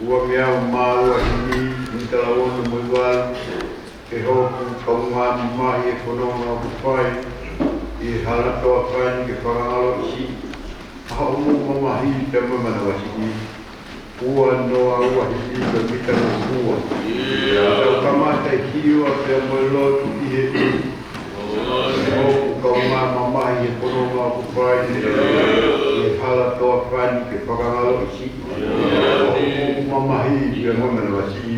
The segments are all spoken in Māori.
ua mea maua ini intalaona moiwal e hoku kaungani mahi e whanonga kupai i halato a whaini ke whangalo isi ha omu mamahi te mamana wasiki ua noa ua hiki ke mita no ua tau kamata i hiwa te moilotu i he e hoku kaungani mamahi e whanonga kupai i halato a whaini ke whangalo isi mamahi te mamana wasiki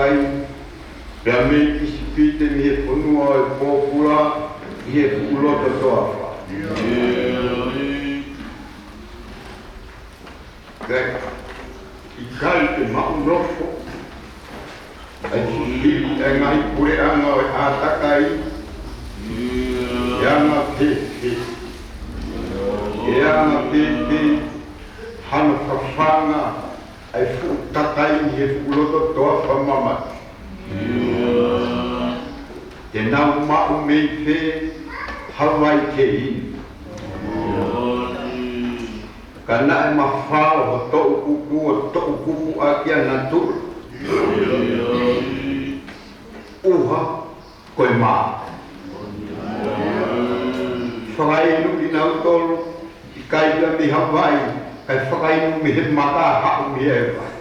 whakakai, pia me kisipite mi he whanua e pōpula, i he pūlota toawha. I kai te maunofo, ai hihi e ngai pure anga o ātakai, e anga pepe, e anga pepe, hana whawhanga, ai whutakai i he pūlota toawha mamati. Te nau mau mei whe, hawai ke ini. Ka nae mawhao ho tōu kuku o tōu kuku a kia natura. Uha koe mā. Whakainu ki nau tolu, i kaila mi Hawaii, kai whakainu mi he mata hau mi e vai.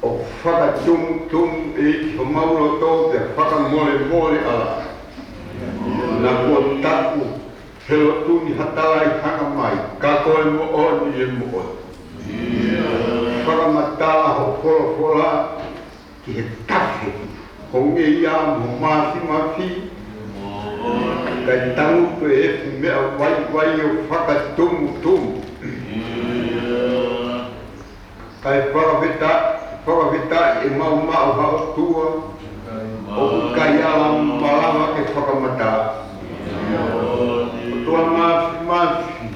O whakatum e ki ho mauro tō te whakamole ala. Na kua taku, he tuni hatalai hanga mai, ka koe mo oni e mo oni. Whakamatala ho whola ki he tafe, ho nge ia mo māsi mafi, kai tangutu e efu mea wai o whakatumu. Kai whakawhita e mau hao tua, o kai ala malanga ke whakamata. Tua mafi,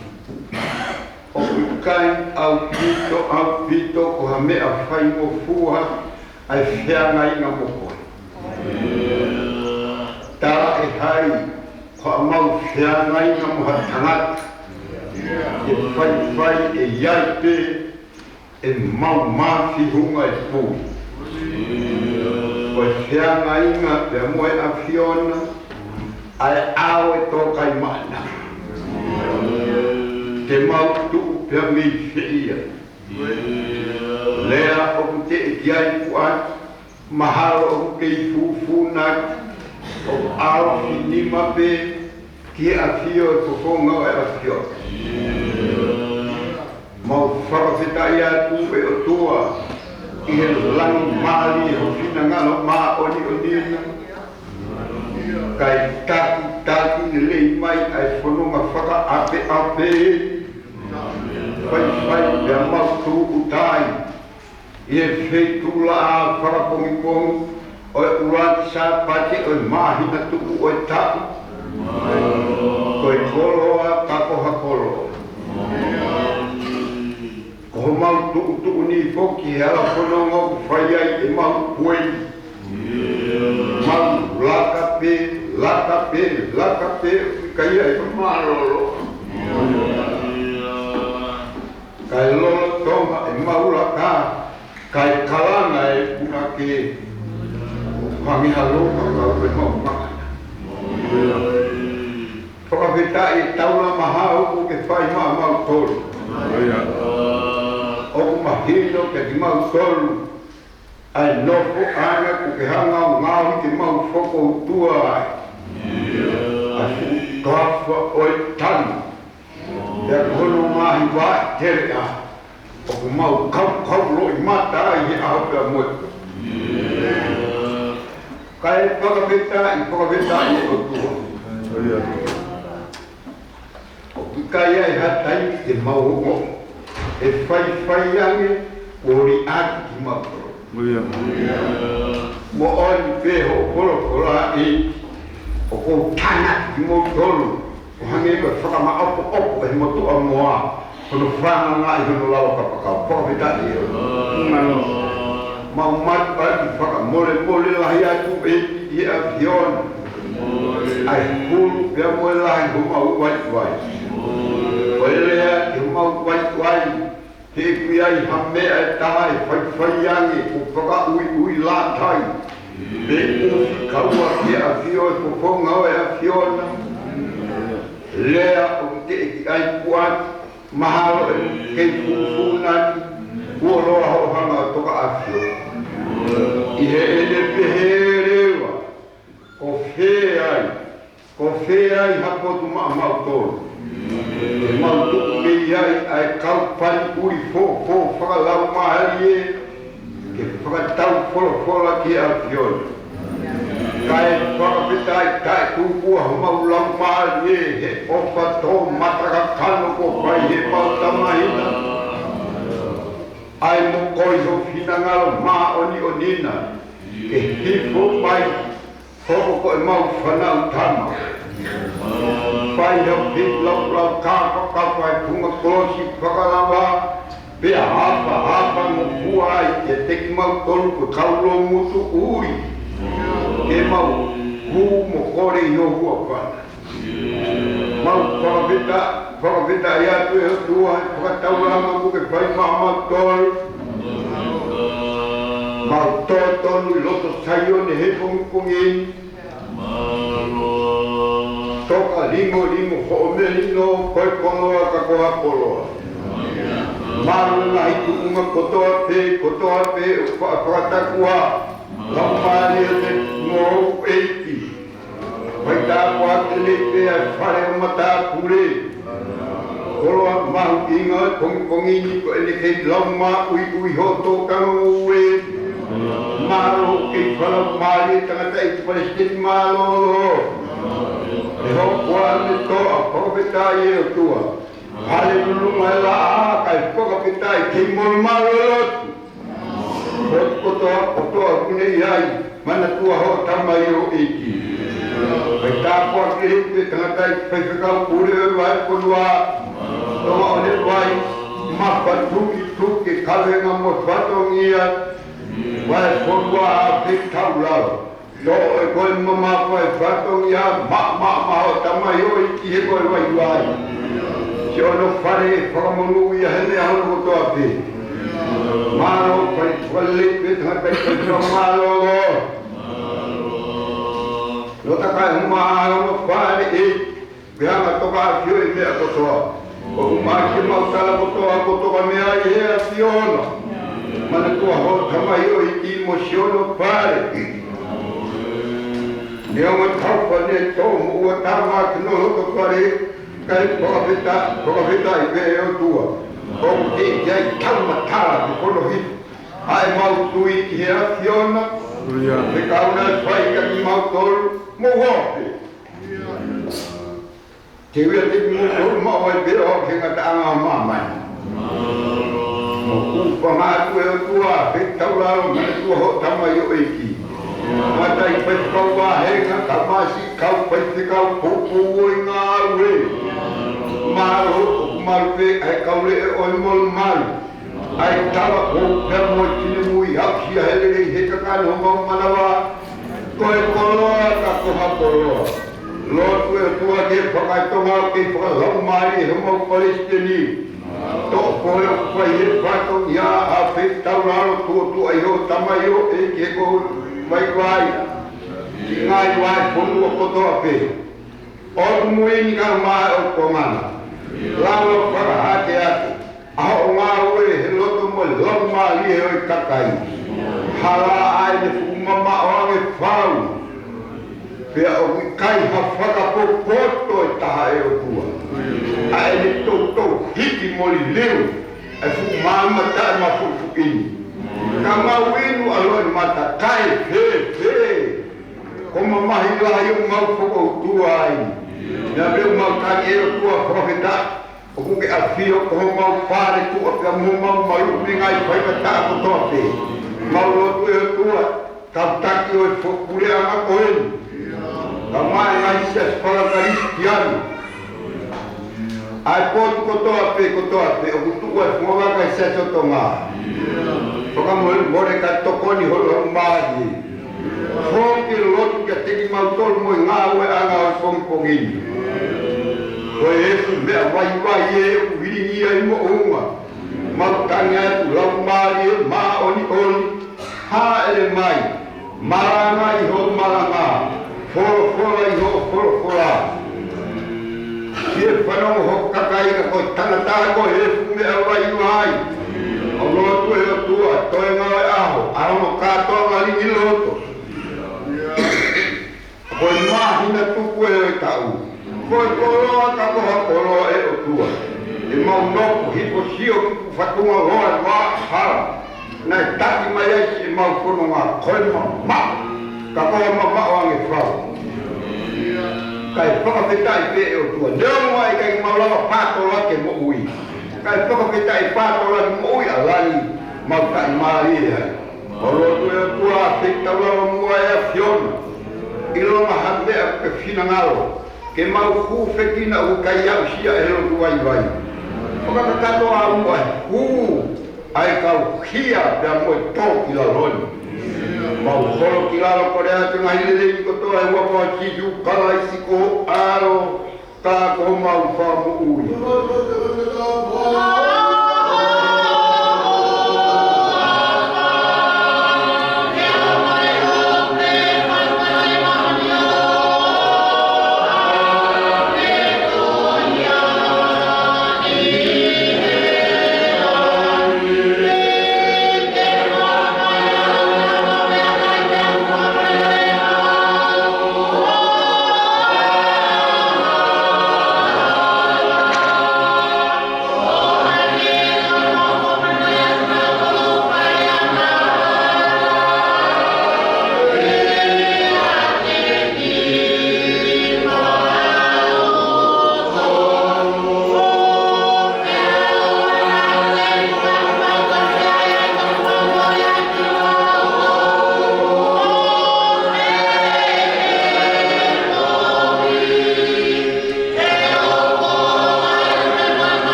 o kai au pito ko ha mea whai mo fuha, ai whianga i ngā moko. Tara e hai, ko a mau whianga i ngā moha tangata. E whai e iai pe, e mau mafi hunga e pūi. Ko e whianga i ngā pe moe a whiona, ai ao e tōkai mana. Te mau tuu pia mi whiia. Lea o te e kiai puan, mahalo o kei fūnai, o ao ki nima pe, ki a whio e pofonga e a whio. Mau whakawhitai atu e o tua, i he langi maali ho whina ngano maa oni ina. Kai taki ni lei mai ai whanonga whaka ape Fai mea mau tū utai i he whei tūlaa whakapongipongi o e ULUAKI SAPATE o e mahina tuku o e taku ko e koloa takoha koloa ko ho mau tuku ni foki he ala whanonga o whai ai e mau puei mau laka pe, kai ai marolo. Kai lolo tonga e maula ka, kai kalanga e puna ke whangiha loka ka e mau makana. Whakawhita e taula maha oku ke whai mau tolu. Oku mahino ke ki mau tolu. Ai nofo anga ku ke hanga o ngāwi ke mau whoko tua ai. Ai kawha o e tanu. Ea kono mahi wā tere a. O ku mau kau roi mata ai he aho pia moe. Kai whakawhita i o tua. O ku kai ai hatai te mau hongo. E whai ange o ri aki ki mau toro. Mo oni pe ho kola e o ko tana ki mo tolu o hange ko whakama opo e mo tu a moa kono whanga ngā i hono lawa kapakau pōwhitani e mau matu ai ki whaka mole lahi atu e a whiona ai hulu pia moe lahi ho mau wai o elea ki ho mau wai he kui ai hamea e tae whai ange o whaka ui lātai. Me uhi kaua ki a whio e poponga o e a whiona. Lea o te e ki ai puan, mahalo e kei fufunani, ua loa ho hanga toka a whio. I he ene peherewa, ko whea hapotu maa mau tolu. E mau tuku mei ai ai kau pani uri fō whakalau lau mahali e ke whakatau whora ki a fiona. Kai whakapetai tai kūpua humau lau mahali e he ofa tō mataka kano ko pai he pautamahina. Ai mo koi ho whinangalo maa oni onina ke hifo mai hoko ko e mau whanau tama. Pai hau hip lau kāwhakawha e punga kolosi whakalawa pia hapa mo kua ai ke teki mau tolu ko kaulo mutu ui ke mau hu mo kore i o hua whana. Mau whakawhita i atu e tua whakatauranga mo ke whai mau tolu mau tōtonu i loto saione he pungi toka limo ho'omelino koe kongoa ka koha poloa. Maru na hitu unga kotoa pe whakatakua lau maari e te HOU'EIKI. Wai tā kua tene pe ai whare o mata Pule. Koloa mahu inga kongi niko ene kei lau maa ui hoto kano ue. Maru kei whalau maari tangata i Palestine malo. E ho kua me toa whakapetai e o tua. Hale nunga e la a kai whakapetai kei moro lotu. Kotoa kune iai mana tua ho tamai HOU'EIKI. Pai tāpua ki hipe tangatai Faifekau Pule e wai konua. Toa one wai mapa tuki kalenga mo whatong ia. Wai konua a pekau lau. Lo e koe mama koe whatong ia ma ho tamai HOU'EIKI he koe wai. Si ono whare whakamonu ia hene hano kotoa pe. Maro pai walepe tangatai Faifekau malo go. Lota kai huma no whare e beanga toka fio e mea kotoa. O umaki mautala kotoa mea i hea fiona. Mana tua ho tamai HOU'EIKI mo siono whare. Nea ma taupa ne tomu ua tama kino hoto whare kai whakawhita i pe e o tua. O te iai taumatara te kono hitu. Ai mau tui ki hea fiona. Te kauna e whaika ki mau tolu. Mo hope. Te wea te mo mau ai bero hoke ngata anga mamai. Mo kupa mātu e o tua. Pe tauraro mene tua ho tamai HOU'EIKI. Mata i Faifekau wahenga kamasi kau Faifekau pupu oi ngā ue. Maru pe ai kaule e oi mol maru. Ai tawa o pia mo tine mui hapsi a hele he kakano mau manawa. Koe koloa ka koha koloa. Lotu e tua ke whakaitonga ke whakalau maari he mau Palestini. Tō koe o whai he whakong ia a pe tauraro tua ai ho tamai HOU'EIKI he ko wai. Ki ngai wai ponu o kotoa pe. O muini ka mai o komana. Lalo whakahake atu. Aho ngā ue he loto mo lau maari he oi kakai. Hala ai ne fumama o ange whau. Pea o kai ha whakapopoto e taha e o tua. Ai ne tau hiki moli leu. E fumama tae ma fufuini. Ka mawinu aloi mata kai he. Koma mahi lahi o mau whako tua ai. Nea leu mau kai e o tua whakawhita. O kuke a fio ko mau whare tua pia mo mau maru ngai whaikata ko toa pe. Mau lotu e o tua. Tautaki o e Pule anga koeni. Ka mai ngai sias whakakaristianu. Ai potu kotoa pe. O kutua e whawaka i sias o tonga. Whakamore ka tokoni holo mahi. Whoki lotu kia teki mau tolu mo i ngā ue anga o pongpongini. Koe efu mea wai e uhiringi ai mo unga. Mautani atu lau maari e maa oni. Ha ele mai. Malanga i ho malanga. Fora i ho fora. Kie whanau ho kakai ka koe tanata ko efu mea wai. O lotu e o tua, toe ngau e aho. Arono katoa ngalingi loto. Koe mahina tuku e o tau. Koe koloa ka koha koloa e o tua. Le mau nopo hipo sio ki fatunga loa wa hala. Na taki mai ai mau kono ngā koe ma. Ka koe ma wange whau. Kai whakawhetai pe o tua. Leo mai kai maulawa pātola ke mo ui. Kai whakawhetai pātola ke mo ui alani mau kai maari hai. Olo tu e tua whitaulawa mua e a whiona. Ilonga hambea ke whinangalo. Ke mau whewhekina u kai au sia e lo tua i vai. Whakatakato a mua ai kau hia pia moe tō ki la roni. Mau horo ki lalo kore atu ngā hilele i kotoa e wapa o tiju kala isi ko aro ka ko mau whamu ui.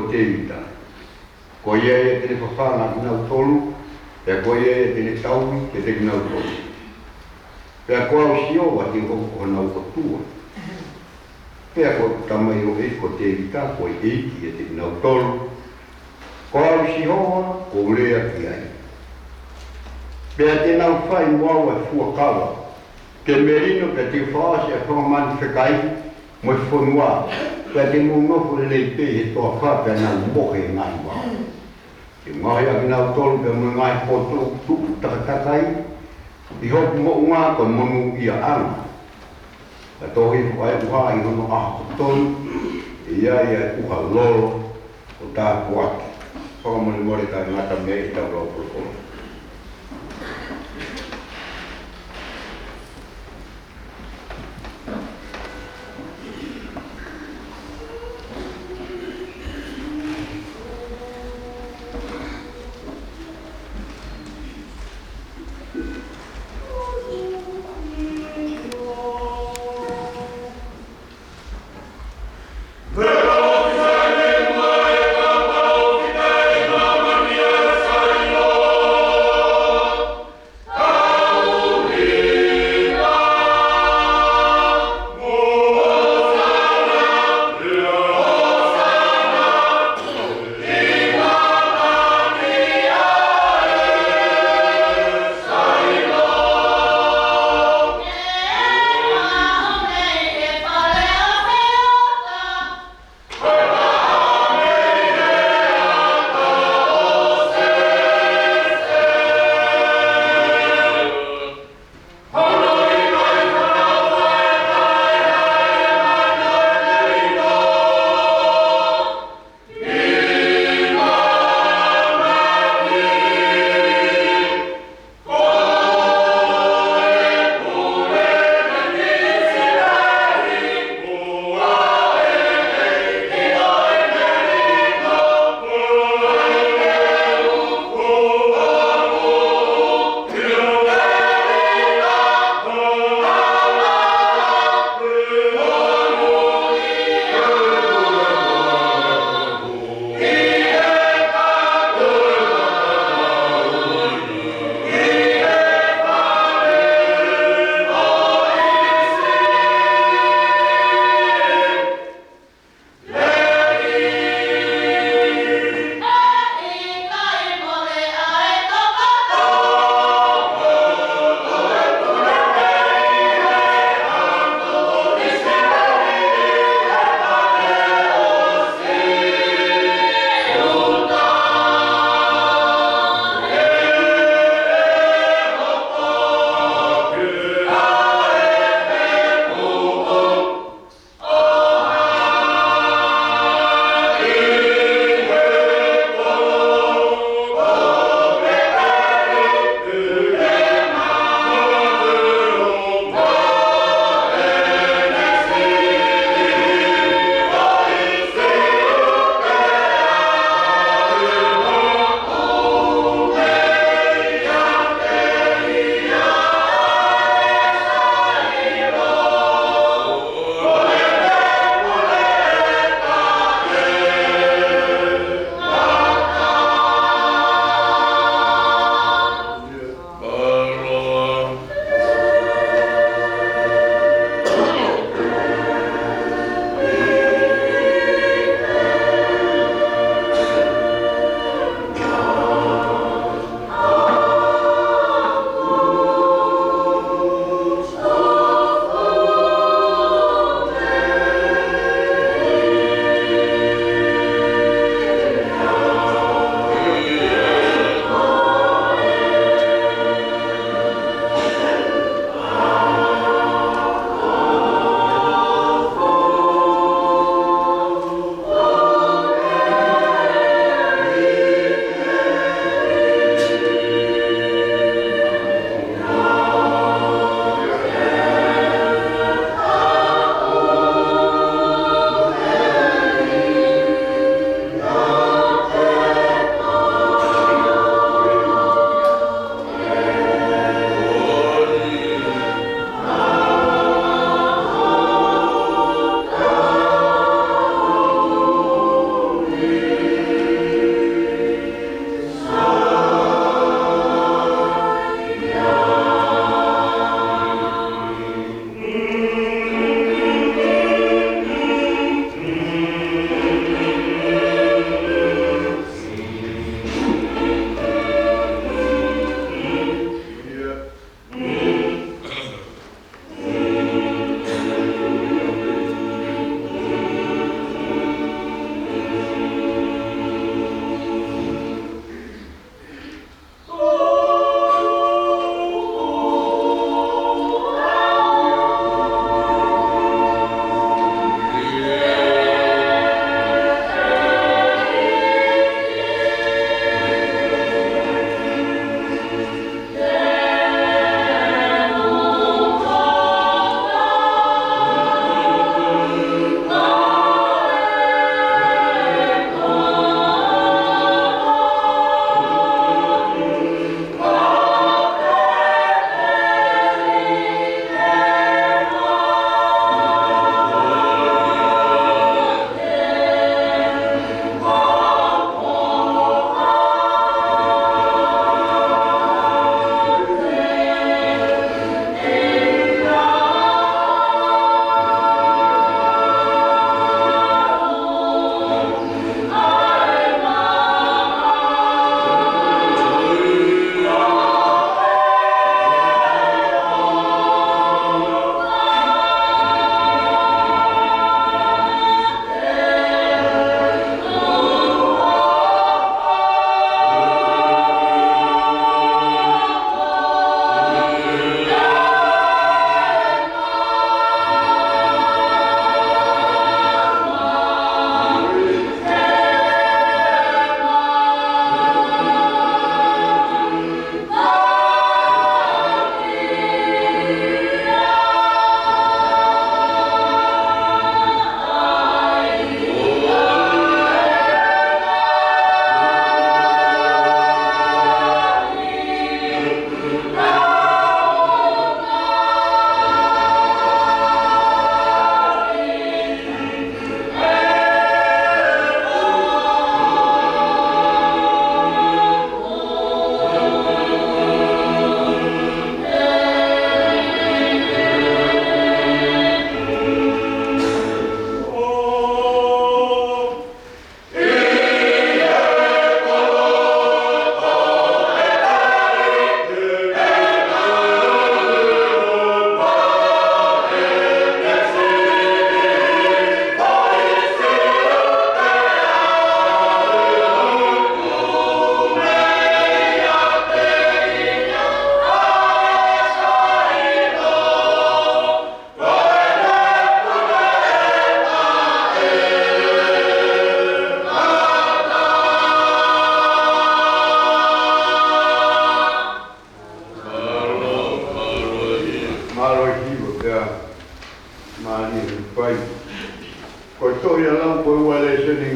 Tevita. Ko ia e tene whawhanga ki nau tolu, pia ko ia e tene taui ke te nau tolu. Pia ko au Siola'A te o nau kotua. Pia ko tamai o e ko Tevita, ko HOU'EIKI e te nau tolu. Ko au Siola'A, ko lea ki ai. Pia te nau whai mua e fuakawa. Ke merino pia te whaasi a whamani whekai, mo e whanua. Pia te mungofu le leipe he toa whapea nau mohe ngai wā. Ke ngahi a nau tolu pia mo ngai poto tuku takatakai, i hopu mo ngā ko monu ia anga. Ka tohi ai uha i hono aho tonu, ia uha lolo o tā puaki. Whakamone more ka ngata mea i tau rau polokolo. Sekelitali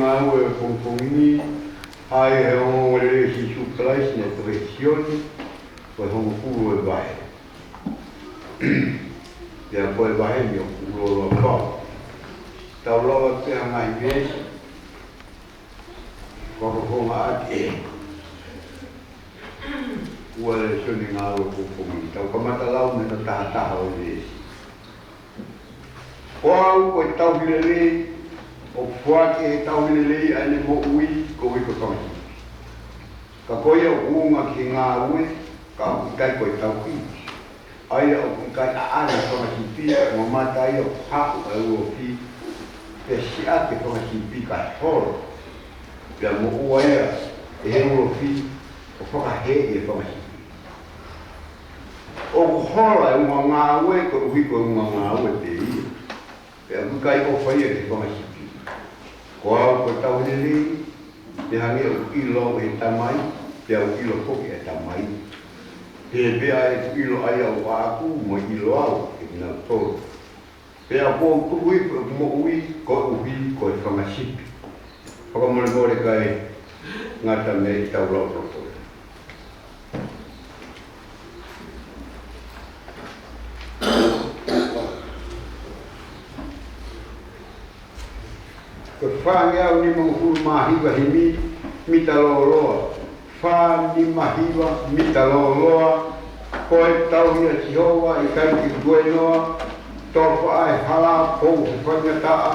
ngā ue pongpongi, ai he hongo le si suklaisi ne profesioni, koe hongo kuru e vahe. Pea koe vahe mi o kuru o pao. Tau lawa te hanga i vesi, koko honga ati e. Ua le soni ngā ue pongpongi, tau kamata lau me na taha o vesi. O au koe tau hilelei, o fuake he tau hilelei ane mo ui ko wiko kamati. Ka koe o unga ki ngā ue, ka au kai koe tau ki. Aia o kai aana kamati pi, mo mata aia o haku a ua ki, pe si ate kamati pi ka horo. Pea mo ua ea, e he ua ki, o whakahe e kamati pi. O hora e unga ngā ue, ko wiko e unga ngā ue te ia. Pea mukai o whaia te kamasipi. Ko au ko tau nere, te hange o ilo e tamai, pea o ilo koki e tamai. Te pea e ilo ai au aku, mo ilo au, e kina toro. Pea ko tuhui, mo ui, ko uhi, ko e kamasipi. Whakamore more kai ngata me i tau lau roto. Ko whange au ni monguru mahiwa himi, mita loa. Wha ni mahiwa, mita loa. Ko e tau hia Tihoa, i kai ki Guenoa, tōko ai hala, pou whangataa.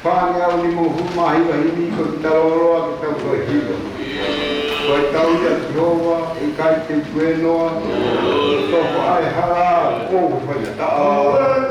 Whange au ni monguru mahiwa himi, ko mita loa, ki tau koe hiwa. Ko e tau hia Tihoa, i kai ki Guenoa, tōko ai hala, pou whangataa.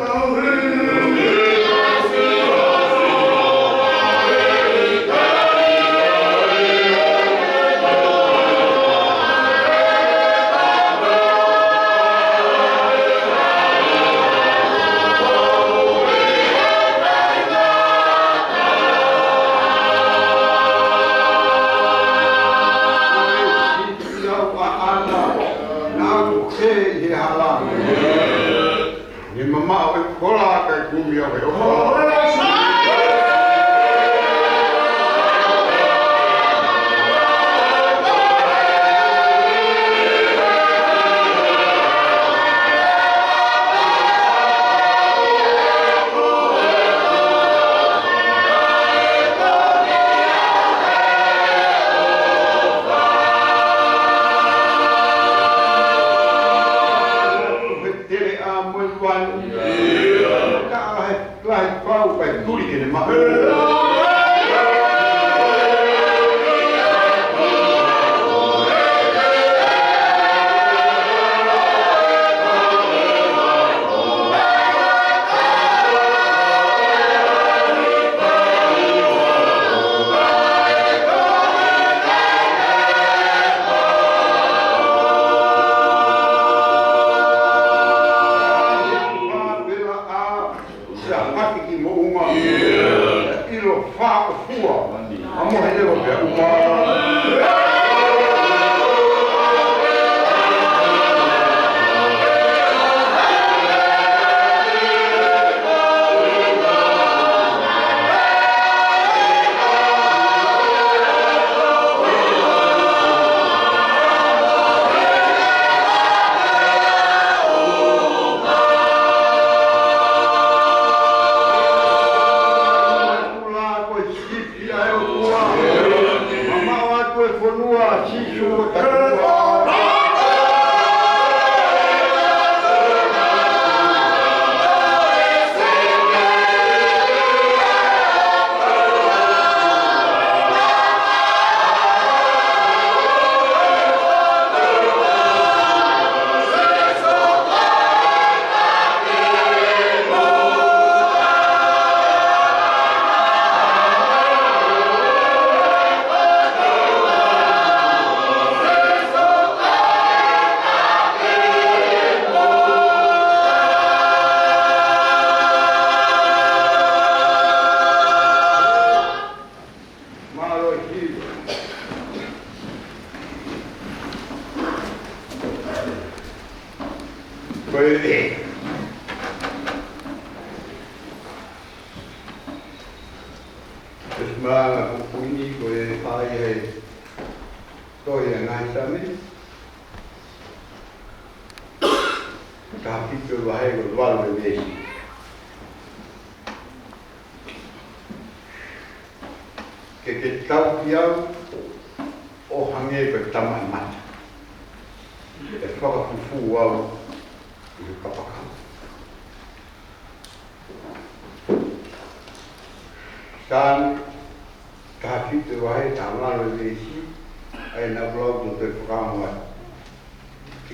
Malanga kukuini ko e ai he toi e ngai sami. Ka pito wahe ko walu e mesi. Ke tau piau o hange ko tamai mata. E whakafufu au i kapakau. San ka pito wahe tamalo e mesi ai na blog no te whakamu ai.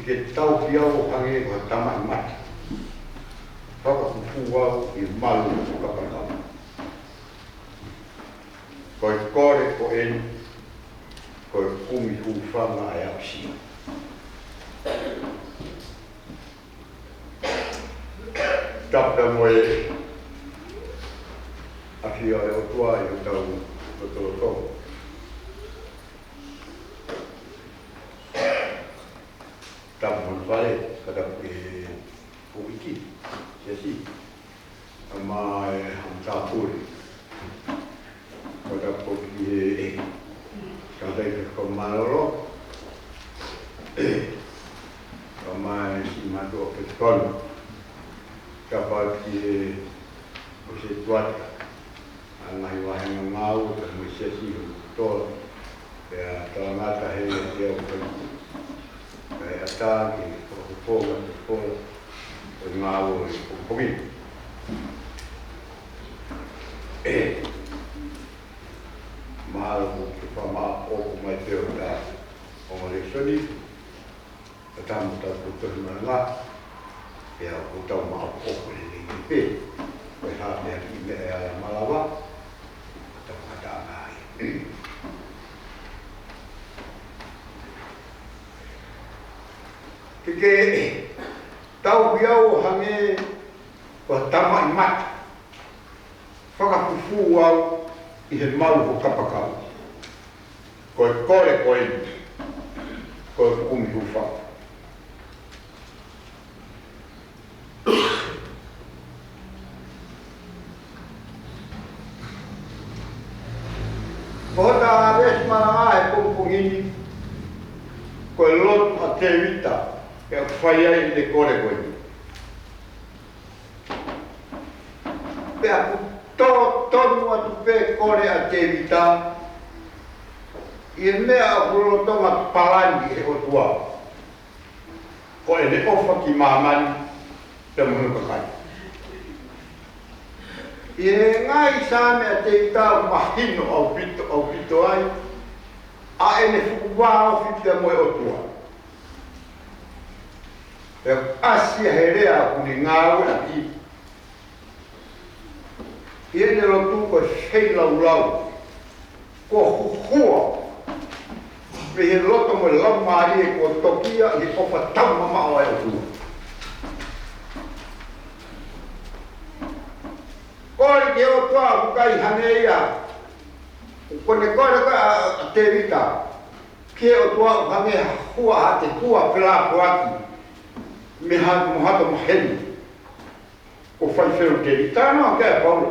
Ke tau piau o hange ko tamai mata. Whakafufu au i malu o kapakau. Ko e kore ko eni, ko e kumi hufanga e apsi. Tapta moe afia e o tua e o tau o tau tau. Tapta moe vale, kada e HOU'EIKI, SIASI. Ama e hamta Pule. Kada poki e kada i ko malolo. Ama e si mato ke tonu. Kapal ki o se tuata angai wahenga ngau ka mo SIASI tola ya tangata he e o ka e ata ki ko o ngau o pomi mahal ko pama o mai te o ta o le soni ta mo ta ko malanga ya ko ta ma o ko le pe ko ha me ki me malawa ta ta ai ke tau biau hange ko tama i mat whakafufu au i he malu ko kapakau ko e kore ko e ko e kumi hufa ko ta aves malanga e kumpungini ko e lotu a Tevita e o whaiai i te kore ko e pea ku tonu atu pe kore a Tevita i mea a hurotonga palani e o tua ko e ne ofa ki mamani te munu kakai i ngai same a Tevita o mahino au pito ai a e ne fukuwa o fitia moe o tua e asia herea kuni ngau a ki i ene rotu ko shei lau ko hukua me he loto mo lau maari e ko tokia i ofa tau mama o e o tua kore ke o tua kukai hane ia kone kore ka a Tevita ke o tua hange hua hate hua pela puaki me hato moheni o Faifekau Tevita no ke a Paula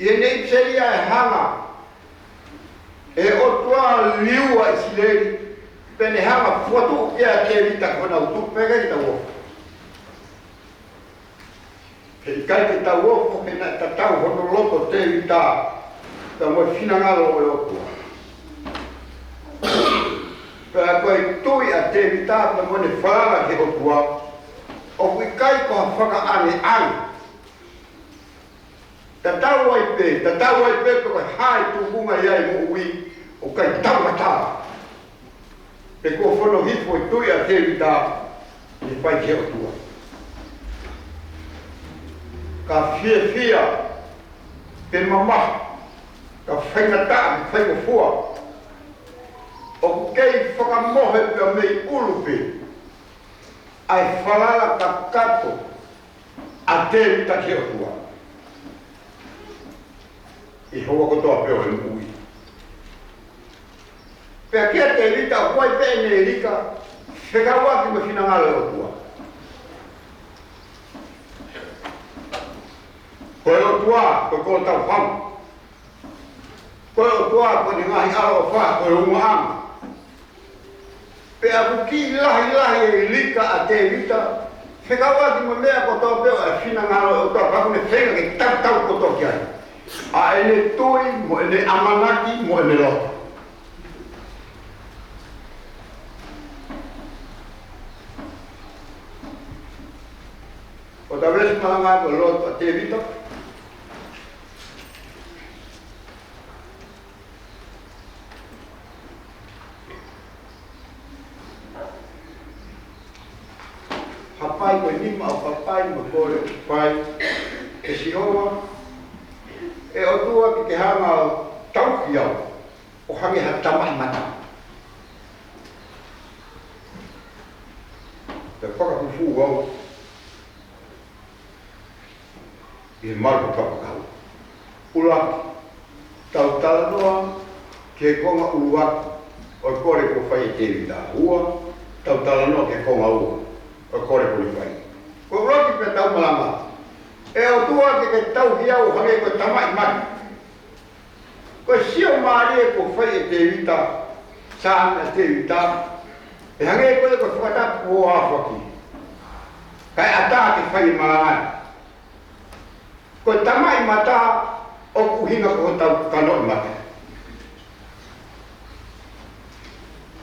i nei seria e hanga e o tua liua i sileri pene hanga foto ke a Tevita kona utu pega i tau ofo ke i kai ke tau ofo ke na tatau hono loto Tevita ka mo finangalo e o tua pera koe tui a Tevita ka mo ne whalala ke o tua o kui kai ko whaka ane ane Tatau ai pe ko hai tu bunga ia mo ui o kai tamata. Pe ko fono hifo tu ia Tevita ni pai ke o tua. Ka fia pe mama ka whainga ta pe ko fua. O kei whakamohe pe mei ulupe. Ai whalala ka kato a Tevita ke o tua. I hoa ko toa peo e mui. Pea kia Tevita huai pene e rika, whekawaki me finangale o tua. Koe o tua, koe ko tau pam. Koe o tua, koe ni ngahi alo wha, koe unga ama. Pe a buki lahi e lika a Tevita. Whekawa ki mo mea ko tau peo a whina ngaro o tau pakune whenga ke tau ko tau ki ai. A ene tui, mo ene amanaki, mo ene loto. O ta vez malanga ko loto a Tevita. Hapai ko lima o papai mo kore o pai e Siola'A e o tua ki ke hanga o tauki au o hange ha tamai mata. Te whakahufu au i maru kapakau. ULUAKI, tau talanoa ke konga ULUAKI o kore ko whai e Tevita ua, tau talanoa ke konga ua. O kore kuri whai. Ko roki pe tau malanga. E o tua ke tau hiau hange ko tamai mati. Ko sio maari e ko whai e Tevita, sāna Tevita, e hange ko whakata o awhaki. Kai ata ke whai malanga. Ko tamai mata o kuhinga ko tau kano mati.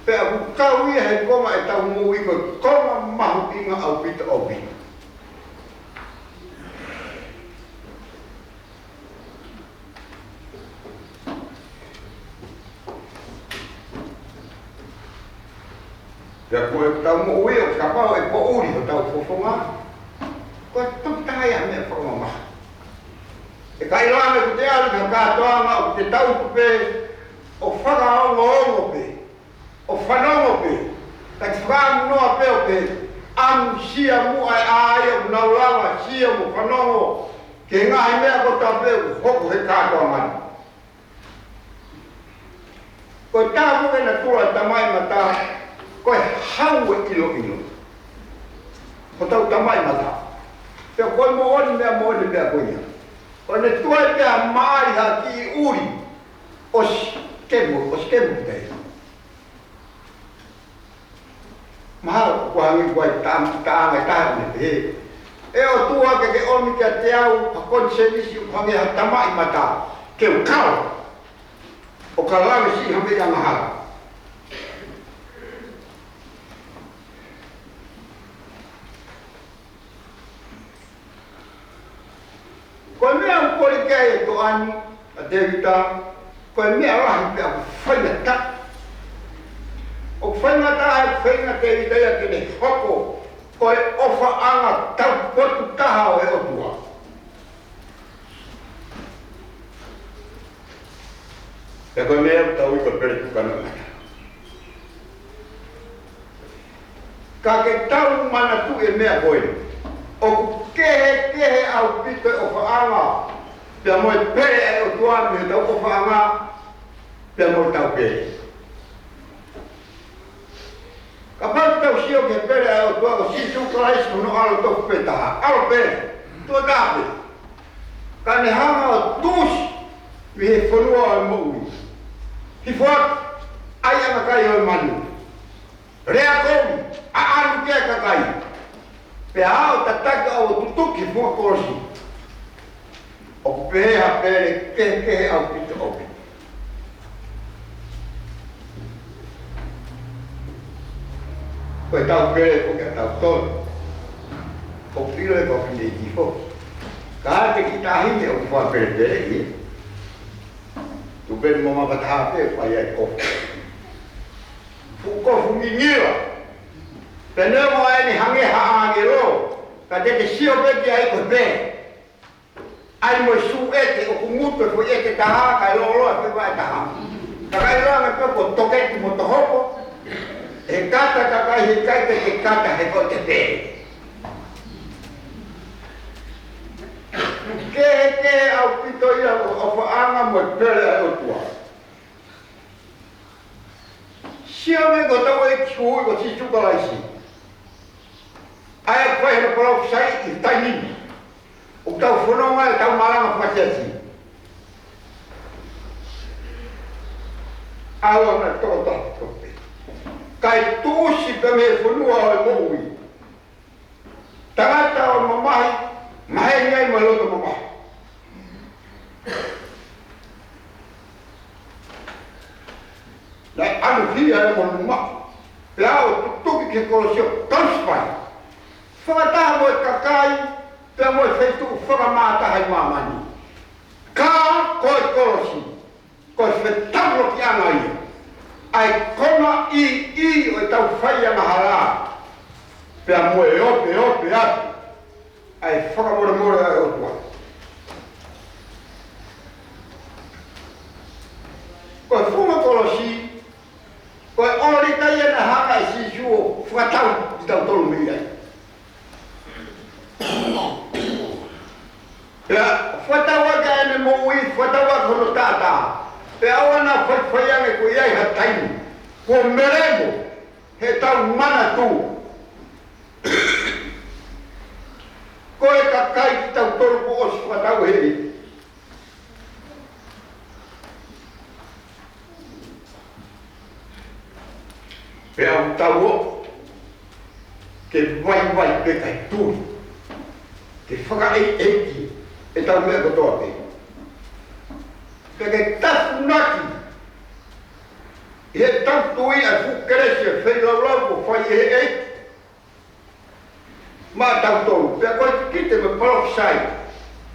Pe a kukau ia he konga e tau mui ko konga mahu inga au pita o pita. Pea koe tau mui o kapau e po uri o tau fofonga. Koe tutai a mea whakama maha. E kai langa ku te aru ka katoanga o te tau kupe o whakaongo ongo pe. O whanongo pe, tak whakamu noa peo pe, amu sia mu ai ai o naulanga sia mu whanongo, ke ngahi mea ko ta peo hoko he kātoa mani. Ko tāku e na tua tamai mata, ko e hau e ilo. Ko tau tamai mata. Peo koe mo oni mea koia. Ko ne tua e pea maari ha ki uri, os kemu tei. Mahalo ko hangi ko taanga taane he e o tua ke omi ke te au a konsenisi ko hangi ha tamai mata ke o kau o kalame si hangi anga hala ko mea ko ke e to ani a Tevita ko mea rahi pe a whaina tak. O whainga taha e whainga Tevita ia ke ne hoko ko e ofa anga tau potu taha o e otua. E koe mea tau i ko pere tukana mata. Ka ke tau mana tu e mea koe. O kehe au pito e ofa anga. Pea moe pere e otua me tau ofa anga. Pea moe tau pere. Kapag tau sio ke pere o tua si Sukelitali ko no alo to peta. Alo pere. To dape. Kane hanga o tus vi he fonua o mo. Hi fuak ai anga kai o manu. Rea komi a anu ke kai. Pe ao tataka o tutuki fo kosi. O pe ha pere ke au pito opi. Koe tau pere ko kia tau tono. O pilo e kofi ne kifo. Ka te ki tahine o kua pere pere i. Tu pere mo mawataha pe pai ai kofi. Fu kofu ngingira. Pene mo ai ni hange haange ro. Ka te sio pe ki ai ko pe. Ai mo su ete o kumutu e fo ete taha ka lolo e pe vai taha. Ka kai roa me pe ko toketi mo tohopo. He kata kakai he kaita ke kata he ko te pe. Ke au pito ia o whaanga mo pere o tua. Sia me ko tau e kihui ko si Sukelitali. Ai koe he parau sai i tainini. O tau whanonga e tau malanga whakiati. Awa na tō tahi tope. Kai tūsi pe me whanua o moui. Tangata o mamahi, mahe ngai maloto mamahi. Lai anu hia e monu mahi. Pe ao tuki ke kolosio tauspai. Whakataha mo e kakai, pe mo e whaitu whakamātaha i mamani. Ka koe kolosi, koe whetaro ki ana ia. Ai kona i o tau whaia mahala. Pe a mo e ope atu. Ai whakamore ai o tua. Koe fuma kolosi, koe ori tai e na haka i si suo whakatau i tau tolu mi ai. Pea whatau aka ene mo ui, whatau aka hono tātā. Pea awana whaiange ko iai ha tainu. Ko meremo he tau mana tū. Koe ka kai ki tau tolu ko os whatau heri. Pea au tau o, ke vai pe kai tūri. Ke whaka eiki e tau mea kotoa te. Pea ke tafu naki. I he tau tui a fukeresi e whai lau ko whai e eiki. Mā tau tolu, pea koe kite me palofisai.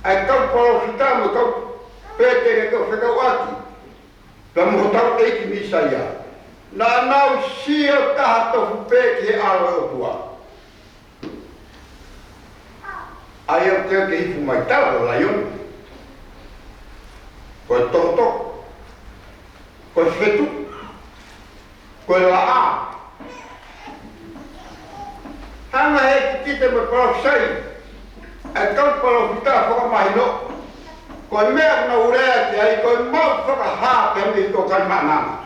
Ai kau palofita mo kau pētere kau whekau aki. Pea mo tau eiki misai a. Nā nau sio taha tofu pēki he aro o tua. Ai au teo ke hifu mai tau o laion. Koe toto, koe whetu, koe la'a. Hanga he ki kite me palofisai, ai kau palofita whakamahi no. Koe mea na urea ki ai koe mau whakaha pe mi tō kai manama.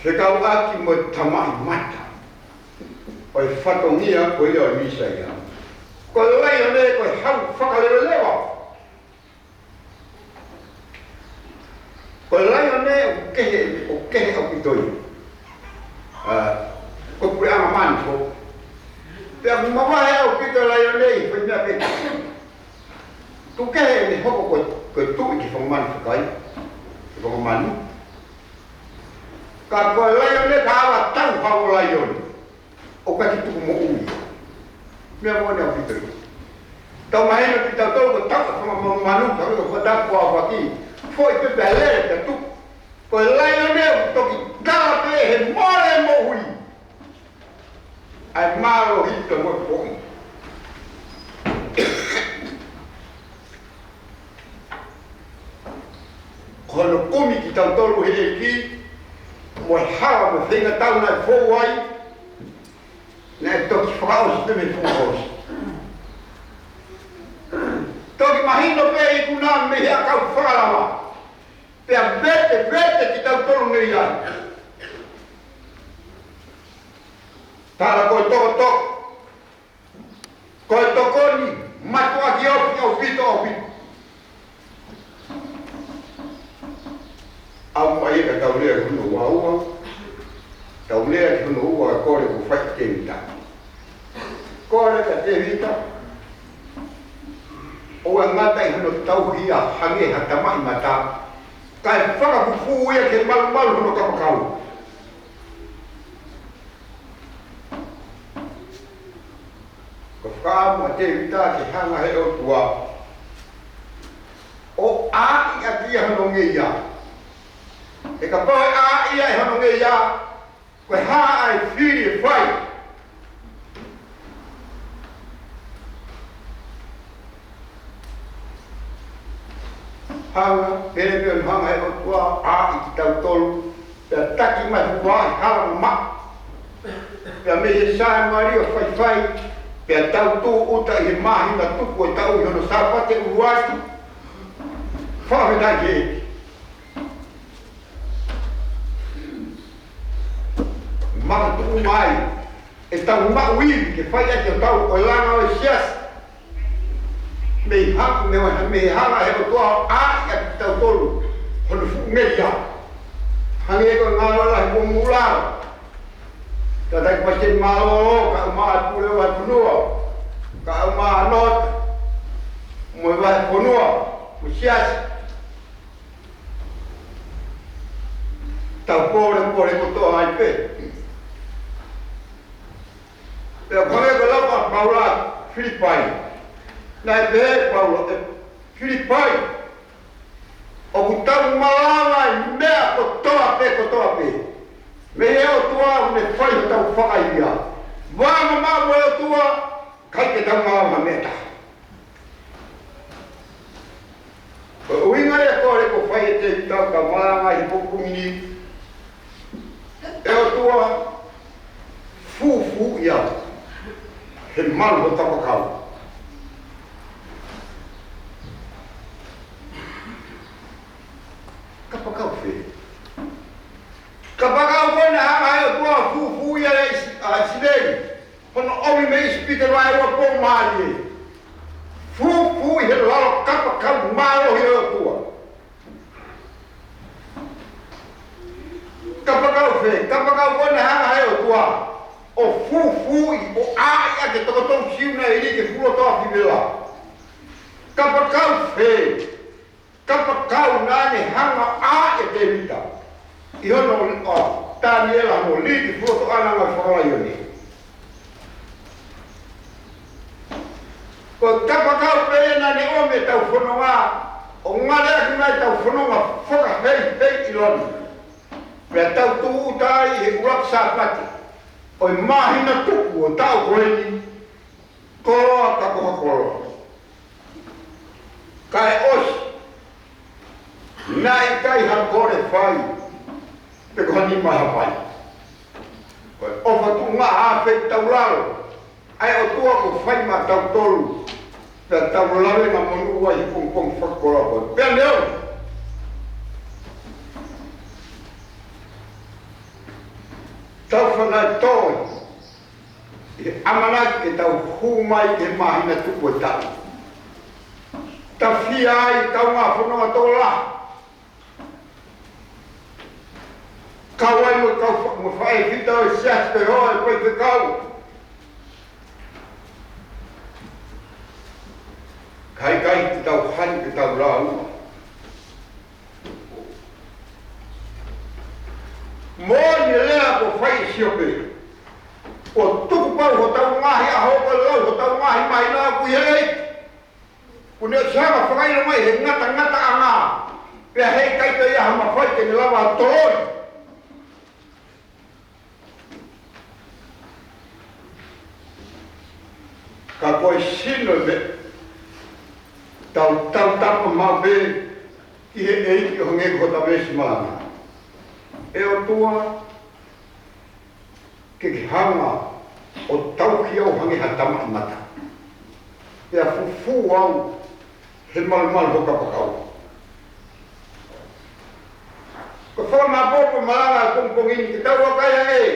Sekau aki mo tamahi mata. Oi whatongia koe o misa ia. Koe lai o ne koe hau whakalero lewa. Koe lai o ne o kehe au kitoi. Koe pure ama mani ko. Pea kumawahe au kitoi lai o ne i whaimea peka. Tu kehe ni hoko koe tui ki whamani whakai. Ki whamani. Ka koe lai o ne ka awa tau hau lai o ne. O ka ki tuku mo ui. Mea mo ne au kitoi. Tau mahena ki tau tau ko tau ka manu ka ko whatapu a whaki. Foi pepe alere te tuku. Koe lai o ne o toki kala pe he more mo hui. Ai maro hito mo poi. Kono komi ki tau tolu he ki. Mo hawa me whinga tau nai fōwai. Nē toki whakaosi te me fōwai. Toki mahino pe i kuna me hea kau whakalawa. Pea vete ki tau tolu nei ai. Tāra koe toko. Koe tokoni, matua ki opi au pito opi. Au mai e ka tau lea ki hunu ua. Tau lea ki hunu ua kore ku whai Tevita. Kore ka Tevita. O e ngata i hunu tau hia hange hatamai mata. Kai whakapufu ia ke malu hunu kapakau. Ko whaamu a Tevita ke hanga he o tua. O aaki a tia hanu ngeia. E ka poe a ia e hano nge ia, koe haa ai whiri e whai. Hanga, pere pere hanga e o tua, a i ki tau tolu, pea taki mai hua i hala ma. Pea me he sae mari o whai, pea tau tū uta i he mahi na tuku e tau i hono SAPATE ULUAKI. Whawhetai ke eki. Maka tuku mai e tau mauiri ke whai ati o tau o langa o SIASI me hanga he o toa a i ati tau tolu hono fu ngeria hangi e ko ngalo la he mula ka tai pasen malo ka uma Pule wa punua ka uma not mo wa punua mo SIASI tau pore ko toa ai pe pero kome ko lapa Paula Filipai na be Paula Filipai o kutau malanga mea ko toa pe me eo tua me fai tau whakaia wa mama mo eo tua kai ke tau malanga meta ko uinga e kore ko fai e te tau ka malanga i pokungini eo tua fufu ia he malu ho tapakau kapakau fe kapakau kona hanga eo tua fufu ia a sidei hono omi me ispite lai wa po mali fufu he lalo kapakau malo eo tua kapakau kona hanga eo tua o fufu i o aia ke tokotong siuna i ke fulo toa fibela kapakau nane hanga a e Tevita i hono o Daniela mo li ke fulo toa nanga whakala ioni ko kapakau pēne nane ome tau whanonga o ngare aki mai tau whanonga whakahei iloni pia tau tuu tai he ulak SAPATE oi mahina tuku o tau koeni koroa kakoha koroa kai osi nai kai hankore whai pe ko hani maha pai koi ofa tu ngā hawhi tau lalo ai o tua ko whai ma tau tolu pe tau lawe ngā monu ua hi pong whakoroa koi pia leo tau whanai toi i amanaki ke tau humai ke mahina tuku e tau ta whia ai tau ngā whanonga tō la kau ai mo whae whita o SIASI pe hoa e Faifekau kai ke tau hani ke tau la ua mo ni lea ko whai siope o tuku pau ho tau ngahi a hoko lau ho tau ngahi mai nā kui hei ko ne sanga whakaina mai he ngata anga pia hei kai te ia hama whai ke ni lawa toloi ka koe sino me tau tapa mau be ki he eiki o nge kota besi malanga e o tua ke hanga o tau ki au hangi hatama i mata e a fufu au he malu ho kapakau ko whama popo malanga kongkongini ki tau wakaya e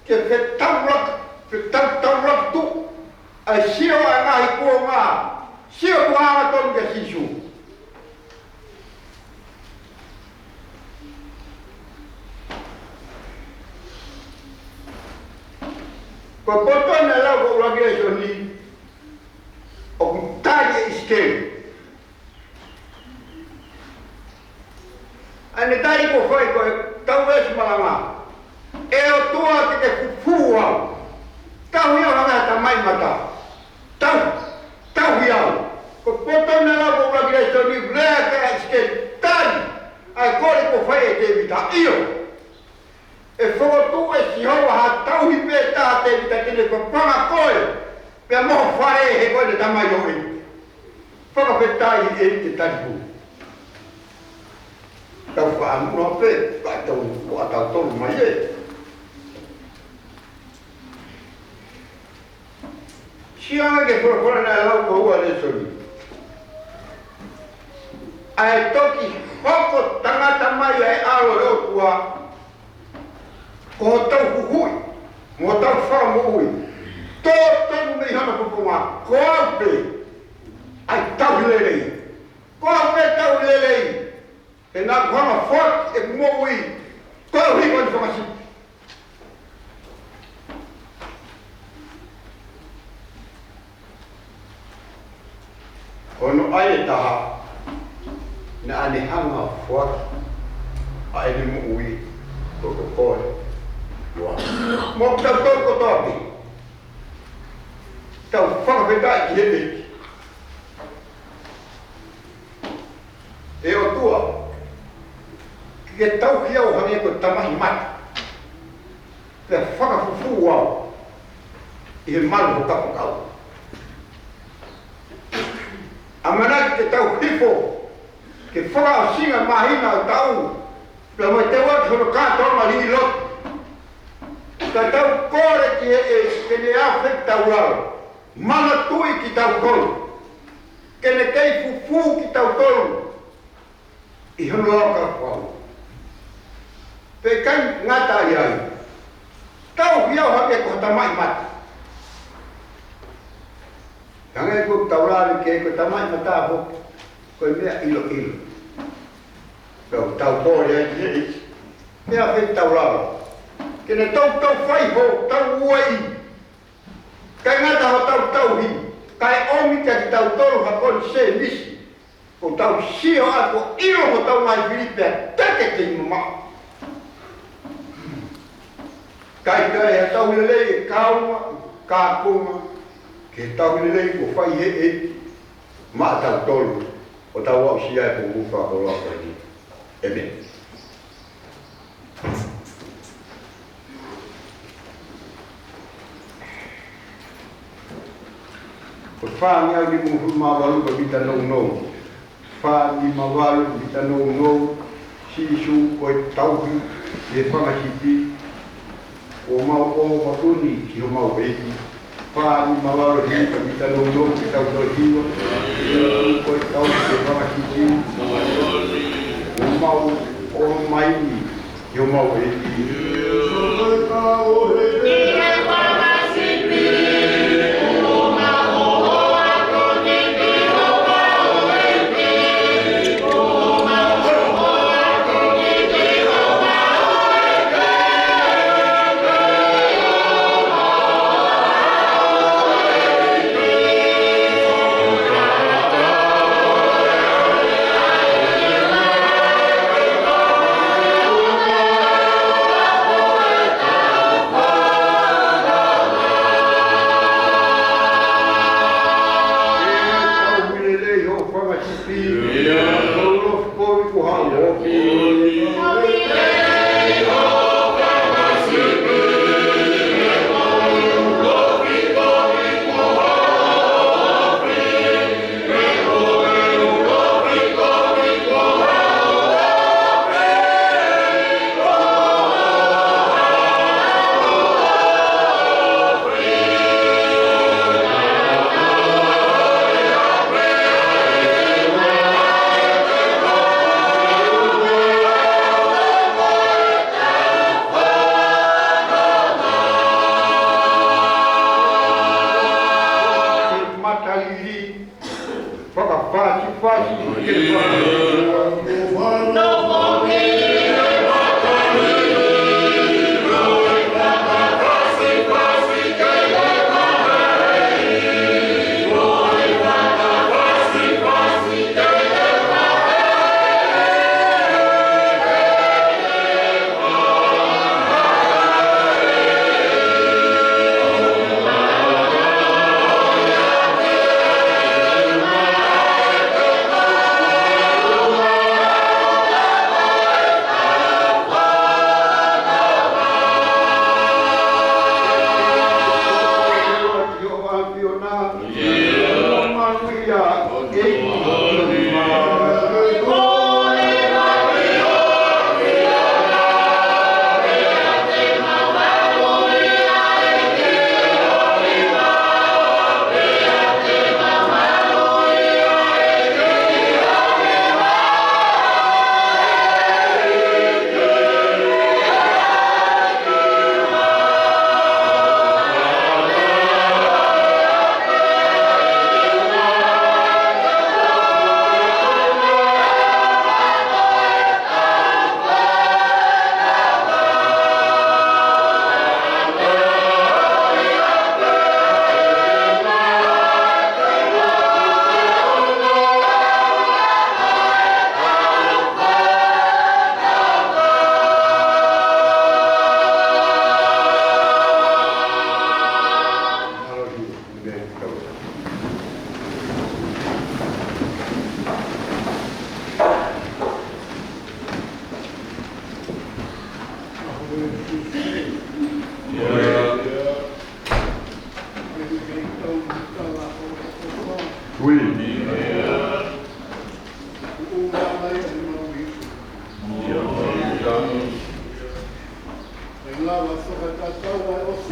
ke tau lak tu ai Siola'A ngahi kua ngā sio tuanga tonu ke sisu ko potona lau ko ulagi e soni o kutari e iskeu ane tari ko whai ko tau esu malanga e o tua ke fufu au tau hiau hanga ta mai mata tau hiau ko potona lau ko ulagi e soni lea ka iskeu tari ai kore ko whai e Tevita iyo e whotu e si hoa ha tauhi pe tā Tevita kene ko panga koe pia moho whare he koe ne tamai ori whakapetai e te taripu tau whaamuna pe kai tau ko atau tolu mai e sianga ke whakora nai lau ko ua le soni ai toki hoko tangata mai e alo e o tua ko tau huhui Mo tau wha mo ui. Tō tonu nei hana pupunga. Ko au pe. Ai tau lelei. Ko au pe tau lelei. E nā kuhanga whak e mo ui. Ko au hi wani whamasi. Ono ai e taha. Na ane hanga whak. A ene mo ui. Toko koe. Mo tau toko topi. Tau whakawhetai ki hete. E o tua. Ke tau ki au hange ko tamahi mata. Ke whakafufu au. I he malu ho kapakau. Amanaki ke tau hifo. Ke whakao singa mahina o tau. Pea mo te watu hono kātoa marihi lotu. Ka tau kore ki e kene awhek tau rau. Mana tui ki tau tolu. Kene kei fufu ki tau tolu. I hono au ka whau. Pe kai ngata i ai. Tau hiau hake ko tamai mata. Hangai ko tau rari ke ko tamai mata ho. Ko mea ilo ilo. Tau kore ai ki e. Mea whek tau rau. Kena tau whai ho, tau uai. Kai ngata ho tau hi. Kai omi ka ki tau tolu hakon se nisi. Ko tau Siola'A ko ilo ho tau mai Filipea. Take te ima. Kai kai ha tau lelei e kauma, kākunga. Ke tau lelei ko whai he e. Ma tau tolu. O tau au siai ko uwha ko loa kai ni. Amen. O whāngi au ni muhu mawalu pa bita nou nou. Whāngi mawalu bita nou nou. Sisu o e tauhi e whangasipi. O mau o matuni ki o mau eiki. Whāngi mawalu hi pa bita nou nou ki tau tau hiwa. O e tauhi e whangasipi. O mau o maini ki o mau eiki.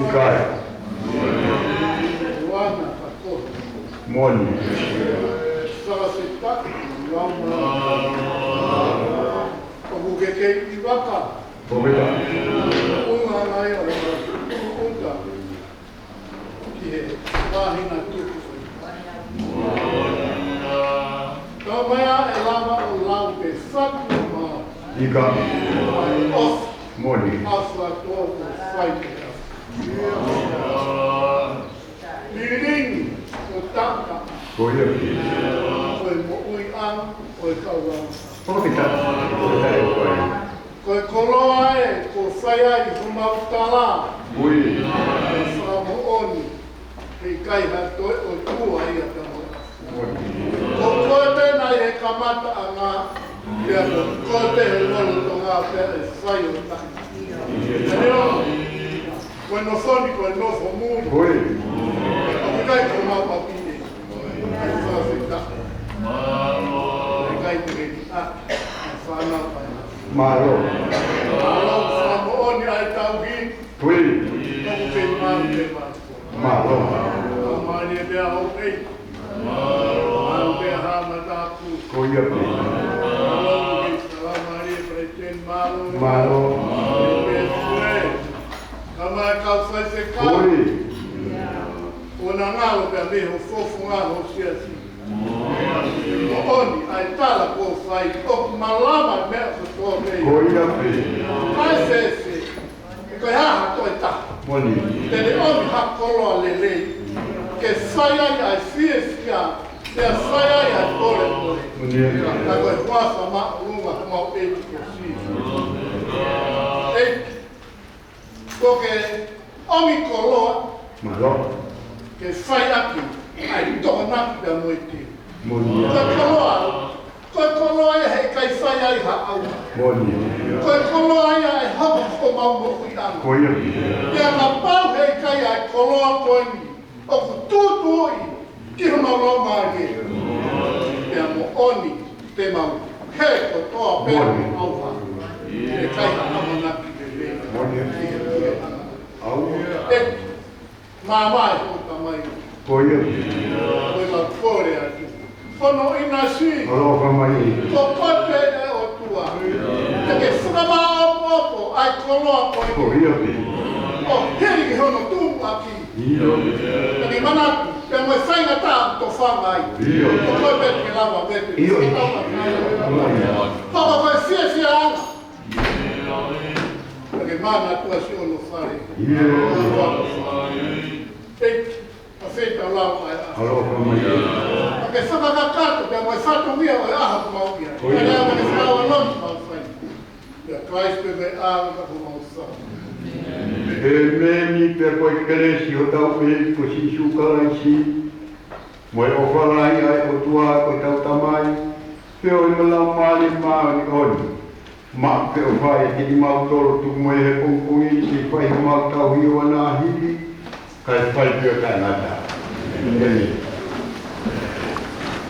Kilikali. Moni. Tevita. Ika. Moni. HOU'EIKI. Tevita. Koe koloa e, ko whaia I humautala. Ui. Samo oni, kei kai hatoi o tua ia tamo. Ko koe tēnā he kamata a ngā, kia koe te he lolo to ngā pere whai o tahi. Te reo, koe no soni koe no fo mūri. Ui. Koe kai ko mā papine, kai whawhita. Koe kai te reki a, whanau pai. Malo. Malo, samo oni ai tau ki. Ui. Toku te māru te māru. Malo. Mani e bea HOU'EIKI. Malo bea hāmataku. HOU'EIKI. Malo ki salamari e preiten malo. Malo. Bea Pule. Kamai kau Faifekau. Ui. Ona ngalo bea meho fofu ngā ho SIASI. Oni ai tala ko whai o malama mea kotoa mei. HOU'EIKI. Ai sese. Koe haha koe taha. Moni. Tene oni hakoloa lelei. Ke whaia ai whia, mea whaia ai kore kore. Moni. Na koe huasa ma unga mau eiki ko si. Eiki. Koke omi koloa Malo. ke whai aki ai tōna pia moiti. Moni. Koe koloa e hei kai whai ai ha au. Moni. Koe koloa ia e hapa ko mau mo kui anu. HOU'EIKI. Ia ngā pau hei kai ai koloa koe ni. Oku tūtui ki hona roma ake. Ia mo oni te mau. He ko toa pēru auha. E kai ha amanaki te rei. Moni. Au. E mamai hota mai. HOU'EIKI. Koe la kore atu. Kono ina si. Alofa mai. Ko kote e o tua. Te ke whakama opo ai koloa koe ni. HOU'EIKI. O heri ki hono tūmu aki. Io. Tani manatu, pe moe whainga tā to whangai. Io. O koe pete ke lava pete. Io. Haka koe sia ana. Tani mana tua si ono whare. Eki, a wheta lau ai a. Alofa mai. Ake whakakato, pe moe whatu mia o e aha kumau ia. Tani ama ke whaua loni mau whaini. Ia Christ pe me āga ka kumau whau. E meni pe koe keresi o tau e ko si sukalai si. Moe o whalai ai o tua ko tau tamai. Pe o i malau mali maani oni. Ma pe o whae ki ni mau toro tu moe he pongpongi si whai mau tau hio ana hiri. Kai whai pio kai ngata. Meni.